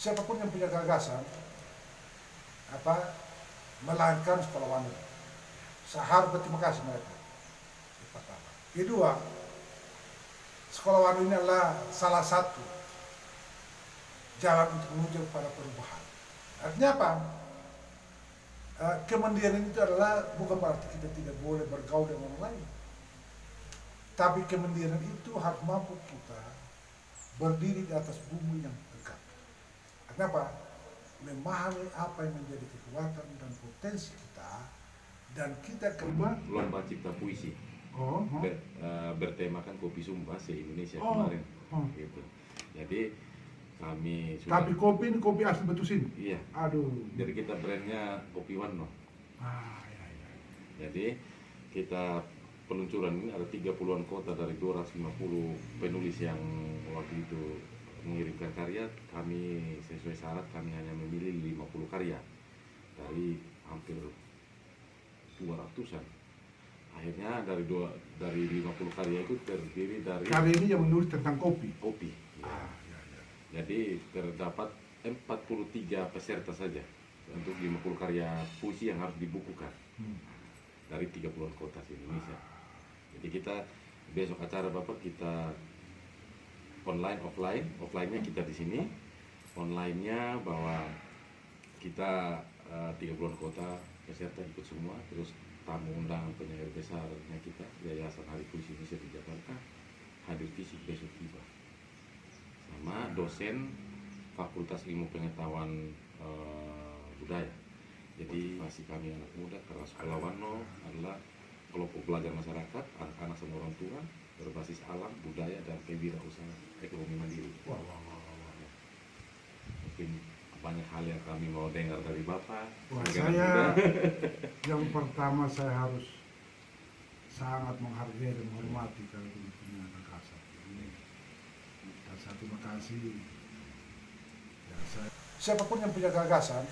siapapun yang punya gagasan melahirkan sekolah wanita, saya harus berterima kasih mereka. Itu pertama. Kedua, sekolah wanita ini adalah salah satu jalan untuk menuju pada perubahan. Artinya apa? Kemandirian itu adalah bukan berarti kita tidak boleh bergaul dengan orang lain, tapi kemandirian itu harus mampu kita berdiri di atas bumi yang tegak. Artinya apa? Memahami apa yang menjadi kekuatan dan potensi kita, dan kita kembali lomba cipta puisi bertemakan kopi Sumba se-Indonesia kemarin gitu. Jadi kami sudah, tapi kopi ini kopi asli Batu Sini. iya, Aduh. jadi kita brandnya Kopi Wano. Ya. Jadi kita peluncuran ini ada 30-an kota dari 250 penulis yang waktu itu mengirimkan karya. Kami sesuai syarat kami hanya memilih 50 karya dari hampir 200-an. Akhirnya dari 50 karya itu terdiri dari Kali ini yang menulis tentang kopi. ya. Jadi terdapat 43 peserta saja untuk 50 karya puisi yang harus dibukukan dari 30-an kota di Indonesia. Jadi kita besok acara Bapak kita online offline-nya kita di sini, online-nya bahwa kita 30-an kota peserta ikut semua, terus tamu undangan penyair besarnya kita Yayasan Hari Puisi Indonesia di Jakarta hadir fisik besok tiba, sama dosen Fakultas Ilmu Pengetahuan Budaya. Jadi masih kami anak muda, karena Sekolah Wano adalah kelompok belajar masyarakat, anak-anak sama orang tua berbasis alam, budaya, dan kewirausahaan ekonomi mandiri. Wah. Mungkin banyak hal yang kami mau dengar dari Bapak. Wah, sebagai saya anak muda. yang pertama saya harus sangat menghargai dan menghormati kalau punya gagasan ini. Dan saya terima kasih. Ya, siapapun yang punya gagasan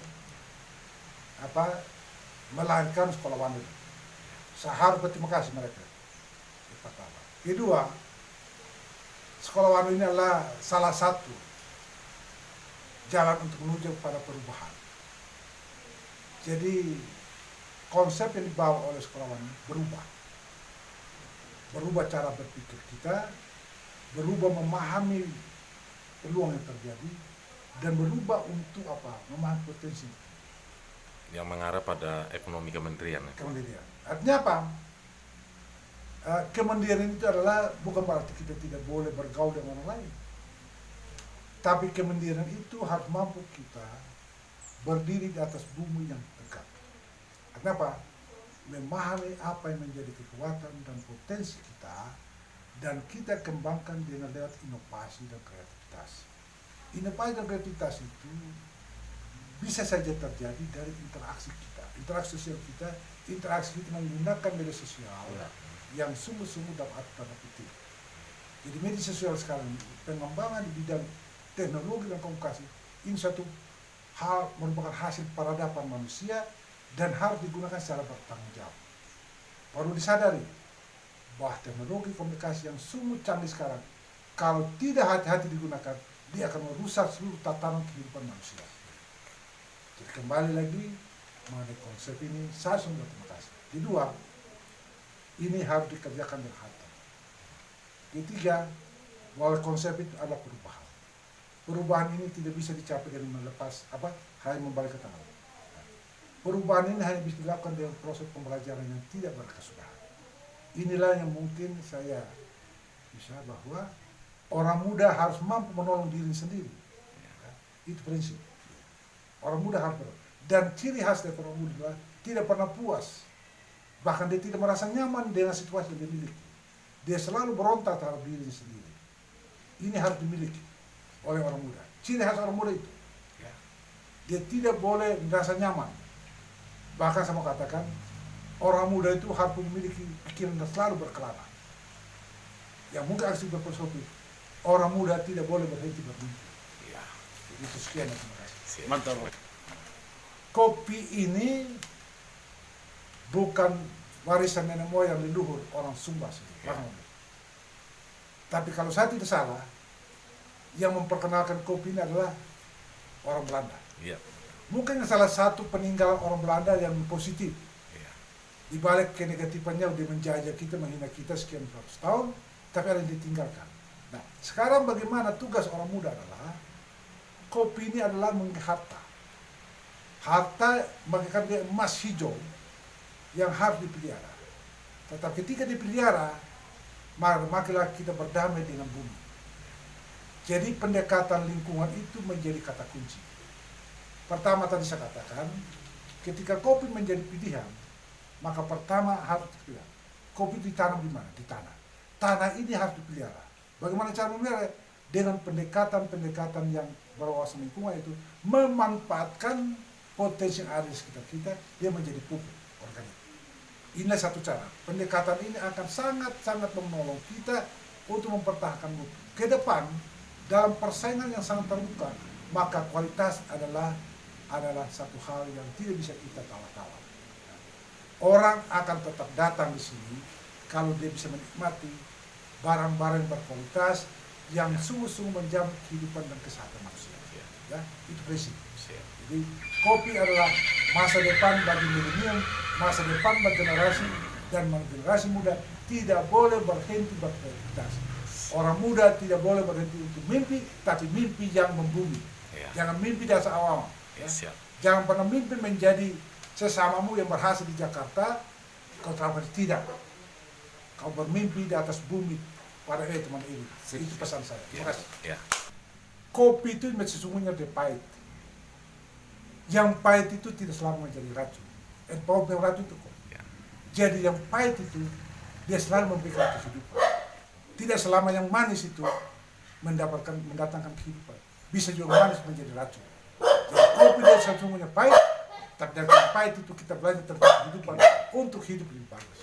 melahirkan sekolah wanita, saya harus berterima kasih mereka. Itu pertama. Kedua, sekolah wanita ini adalah salah satu jalan untuk menuju pada perubahan. Jadi konsep yang dibawa oleh sekolah wanita berubah cara berpikir kita, berubah memahami peluang yang terjadi, dan berubah untuk memahami potensi Yang mengarah pada ekonomi kementerian. kemandirian. Artinya apa? Kemandirian itu adalah bukan berarti kita tidak boleh bergaul dengan orang lain, tapi kemandirian itu harus mampu kita berdiri di atas bumi yang tegak. Artinya apa? Memahami apa yang menjadi kekuatan dan potensi kita, dan kita kembangkan dengan lewat inovasi dan kreativitas. Inovasi dan kreativitas itu bisa saja terjadi dari interaksi kita, interaksi sosial kita, interaksi kita menggunakan media sosial yang sungguh-sungguh dalam arti tanda petik. Jadi media sosial sekarang, pengembangan di bidang teknologi dan komunikasi, ini satu hal merupakan hasil peradaban manusia dan harus digunakan secara bertanggung jawab. Perlu disadari bahwa teknologi komunikasi yang sungguh canggih sekarang, kalau tidak hati-hati digunakan, dia akan merusak seluruh tatanan kehidupan manusia. Jadi kembali lagi mengenai konsep ini, saya sungguh terima kasih. Kedua, ini harus dikerjakan dengan hati. Ketiga, bahwa konsep itu adalah perubahan. Perubahan ini tidak bisa dicapai dengan melepas hanya membalik ke tangan. Perubahan ini hanya bisa dilakukan dengan proses pembelajaran yang tidak berkesudahan. Inilah yang mungkin saya bisa bahwa orang muda harus mampu menolong diri sendiri. Itu prinsip. Orang muda harus, dan ciri khas dari orang muda adalah tidak pernah puas. Bahkan dia tidak merasa nyaman dengan situasi yang dia miliki. Dia selalu berontak terhadap dirinya sendiri. Ini harus dimiliki oleh orang muda. Ciri khas orang muda itu. Dia tidak boleh merasa nyaman. Bahkan saya mau katakan, orang muda itu harus memiliki pikiran yang selalu berkelana. Yang mungkin aksi berfilosofi, orang muda tidak boleh berhenti bermimpi. Itu sekian, terima kasih. Mantap. Kopi ini bukan warisan nenek moyang leluhur orang Sumba sendiri. Tapi kalau saya tidak salah, yang memperkenalkan kopi ini adalah orang Belanda. Iya. Mungkin salah satu peninggalan orang Belanda yang positif. Iya. Di balik kenegatifannya dia menjajah kita, menghina kita sekian ratus tahun, tapi ada yang ditinggalkan. Nah, sekarang bagaimana tugas orang muda adalah, kopi ini adalah mengharta. Harta bagaikan dia emas hijau yang harus dipelihara. Tetapi ketika dipelihara, makilah kita berdamai dengan bumi. Jadi pendekatan lingkungan itu menjadi kata kunci. Pertama tadi saya katakan, ketika kopi menjadi pilihan, maka pertama harus dipelihara. Kopi ditanam di mana? Di tanah. Tanah ini harus dipelihara. Bagaimana cara memelihara? Dengan pendekatan-pendekatan yang berwawasan lingkungan itu, memanfaatkan potensi yang ada di sekitar kita, dia menjadi pupuk organik. Inilah satu cara. Pendekatan ini akan sangat-sangat menolong kita untuk mempertahankan mutu. Ke depan, dalam persaingan yang sangat terbuka, maka kualitas adalah satu hal yang tidak bisa kita tawar-tawar. Orang akan tetap datang di sini kalau dia bisa menikmati barang-barang berkualitas yang sungguh-sungguh menjamin kehidupan dan kesehatan manusia. Ya, itu prinsip. Jadi kopi adalah masa depan bagi milenium, masa depan bagi generasi, dan generasi muda tidak boleh berhenti beraktivitas. Orang muda tidak boleh berhenti untuk mimpi, tapi mimpi yang membumi. Jangan mimpi di atas awam. Jangan pernah mimpi menjadi sesamamu yang berhasil di Jakarta, kau terlalu tidak. Kau bermimpi di atas bumi pada teman ini. Itu pesan saya. Terima kasih. Kopi itu sesungguhnya dia pahit. Yang pahit itu tidak selalu menjadi racun. Kopi racun itu kopi. Jadi yang pahit itu dia selalu memberikan kehidupan. Tidak selama yang manis itu mendatangkan kehidupan. Bisa juga manis menjadi racun. Jadi kopi dia sesungguhnya pahit, tapi dari pahit itu kita belajar tentang kehidupan untuk hidup lebih bagus.